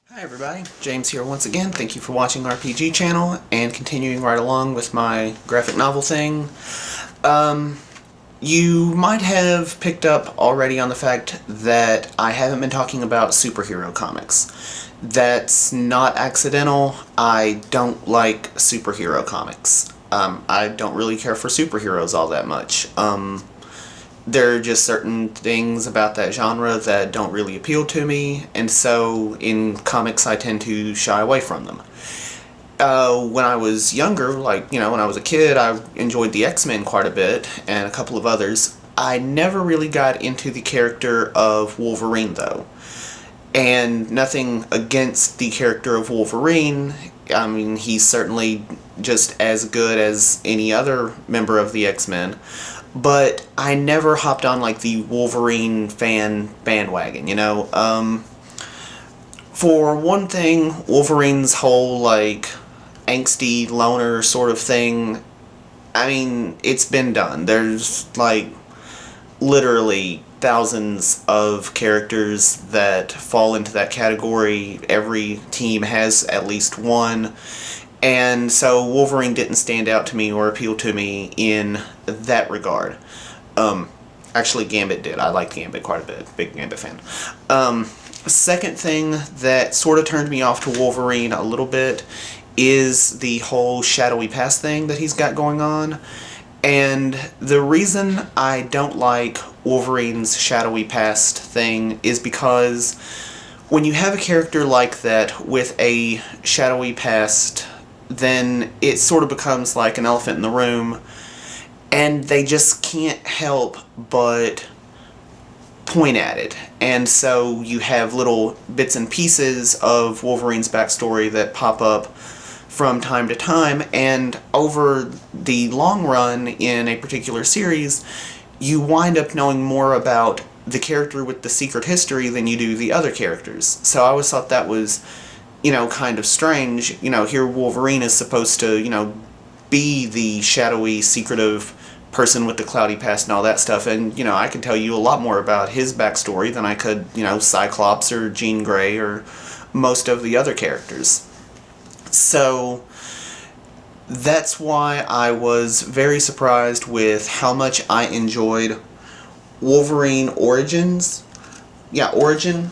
Hi everybody, James here once again. Thank you for watching RPG channel and continuing right along with my graphic novel thing. You might have picked up already on the fact that I haven't been talking about superhero comics. That's not accidental. I don't like superhero comics. I don't really care for superheroes all that much. There are just certain things about that genre that don't really appeal to me, and so in comics I tend to shy away from them. When I was younger, when I was a kid, I enjoyed the X-Men quite a bit, and a couple of others. I never really got into the character of Wolverine, though. And nothing against the character of Wolverine. I mean, he's certainly just as good as any other member of the X-Men. But I never hopped on, the Wolverine fan bandwagon, For one thing, Wolverine's whole, angsty loner sort of thing, I mean, it's been done. There's, literally thousands of characters that fall into that category. Every team has at least one. And so Wolverine didn't stand out to me or appeal to me in that regard. Actually, Gambit did. I liked Gambit quite a bit. Big Gambit fan. Second thing that sort of turned me off to Wolverine a little bit is the whole shadowy past thing that he's got going on. And the reason I don't like Wolverine's shadowy past thing is because when you have a character like that with a shadowy past, then it sort of becomes like an elephant in the room, and they just can't help but point at it. And so you have little bits and pieces of Wolverine's backstory that pop up from time to time, and over the long run in a particular series, you wind up knowing more about the character with the secret history than you do the other characters. So I always thought that was, kind of strange. Here Wolverine is supposed to, be the shadowy, secretive person with the cloudy past and all that stuff, and, I can tell you a lot more about his backstory than I could, Cyclops or Jean Grey or most of the other characters. So that's why I was very surprised with how much I enjoyed Wolverine Origins. Yeah, Origin.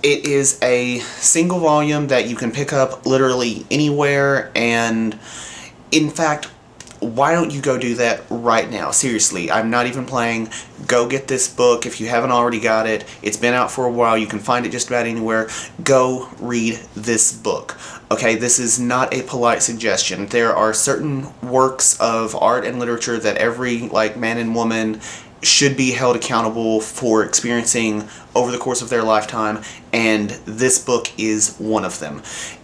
It is a single volume that you can pick up literally anywhere, and in fact, why don't you go do that right now? Seriously, I'm not even playing. Go get this book if you haven't already got it. It's been out for a while. You can find it just about anywhere. Go read this book. Okay, this is not a polite suggestion. There are certain works of art and literature that every, man and woman should be held accountable for experiencing over the course of their lifetime, and this book is one of them.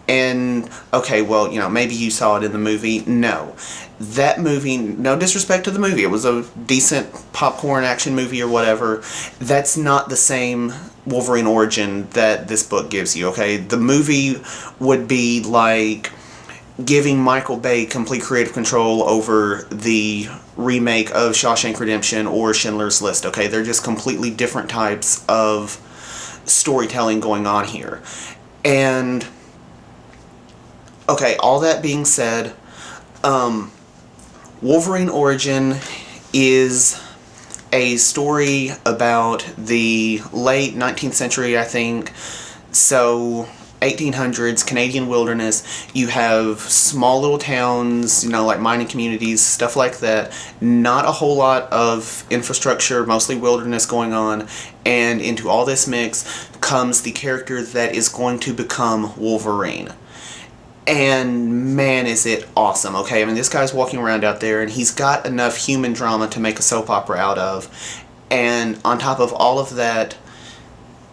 And, okay, well, maybe you saw it in the movie. No. That movie, no disrespect to the movie, it was a decent popcorn action movie or whatever. That's not the same Wolverine origin that this book gives you, okay? The movie would be like giving Michael Bay complete creative control over the remake of Shawshank Redemption or Schindler's List, okay? They're just completely different types of storytelling going on here. And, okay, all that being said, Wolverine Origin is a story about the late 19th century, I think, so 1800s, Canadian wilderness. You have small little towns, like mining communities, stuff like that. Not a whole lot of infrastructure, mostly wilderness going on. And into all this mix comes the character that is going to become Wolverine. And man, is it awesome, okay? I mean, this guy's walking around out there, and he's got enough human drama to make a soap opera out of. And on top of all of that,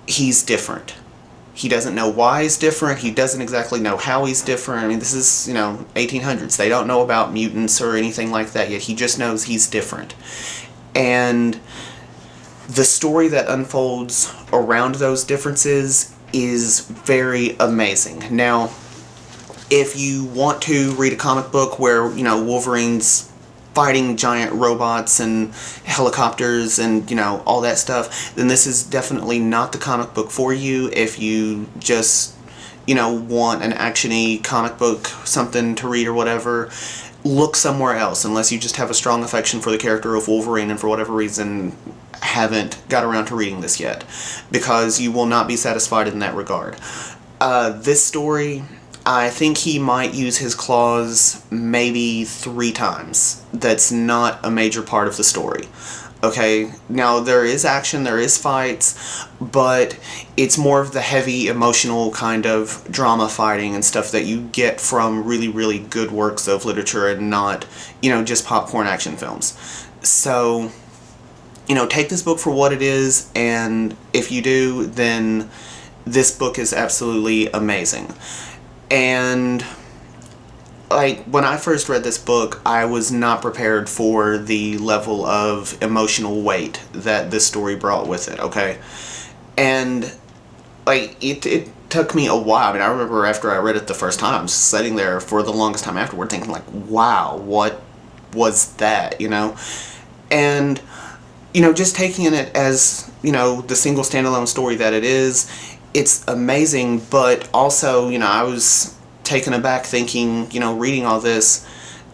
he's different. He doesn't know why he's different. He doesn't exactly know how he's different. I mean, this is, 1800s. They don't know about mutants or anything like that yet. He just knows he's different. And the story that unfolds around those differences is very amazing. Now, if you want to read a comic book where, Wolverine's fighting giant robots and helicopters and, you know, all that stuff, then this is definitely not the comic book for you. If you just, you know, want an action-y comic book, something to read or whatever, look somewhere else, unless you just have a strong affection for the character of Wolverine and for whatever reason haven't got around to reading this yet, because you will not be satisfied in that regard. This story, I think he might use his claws maybe 3 times. That's not a major part of the story. Okay, now there is action, there is fights, but it's more of the heavy emotional kind of drama fighting and stuff that you get from really, really good works of literature and not, you know, just popcorn action films. So, you know, take this book for what it is, and if you do, then this book is absolutely amazing. And like, when I first read this book, I was not prepared for the level of emotional weight that this story brought with it, okay? And, like, it took me a while. I mean, I remember after I read it the first time, I was sitting there for the longest time afterward thinking, like, wow, what was that, you know? And, you know, just taking it as, you know, the single standalone story that it is, it's amazing, but also, you know, I was taken aback thinking, you know, reading all this,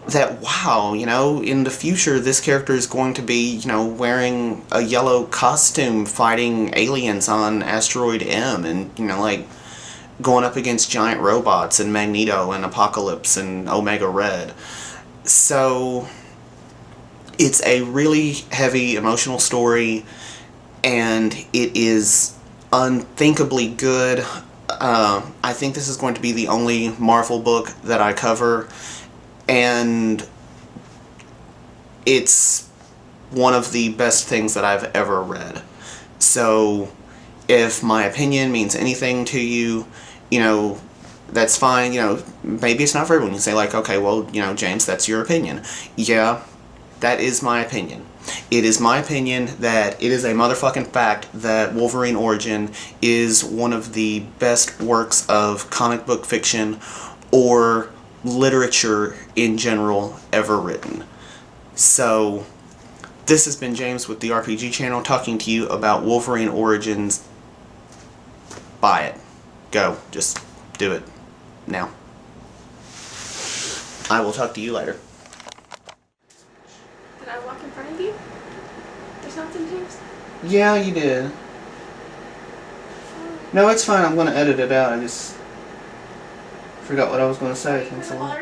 that wow, you know, in the future this character is going to be, you know, wearing a yellow costume fighting aliens on Asteroid M, and, you know, like, going up against giant robots and Magneto and Apocalypse and Omega Red. So it's a really heavy emotional story, and it is unthinkably good. I think this is going to be the only Marvel book that I cover, and it's one of the best things that I've ever read. So if my opinion means anything to you, you know, that's fine. You know, maybe it's not for everyone. You say, like, okay, well, you know, James, that's your opinion. Yeah, that is my opinion. It is my opinion that it is a motherfucking fact that Wolverine Origin is one of the best works of comic book fiction or literature in general ever written. So, this has been James with the RPG channel talking to you about Wolverine Origins. Buy it. Go. Just do it. Now. I will talk to you later. Did I walk in front of you? Or something, James? Yeah, you did. No, it's fine. I'm going to edit it out. I just forgot what I was going to say. Thanks a lot.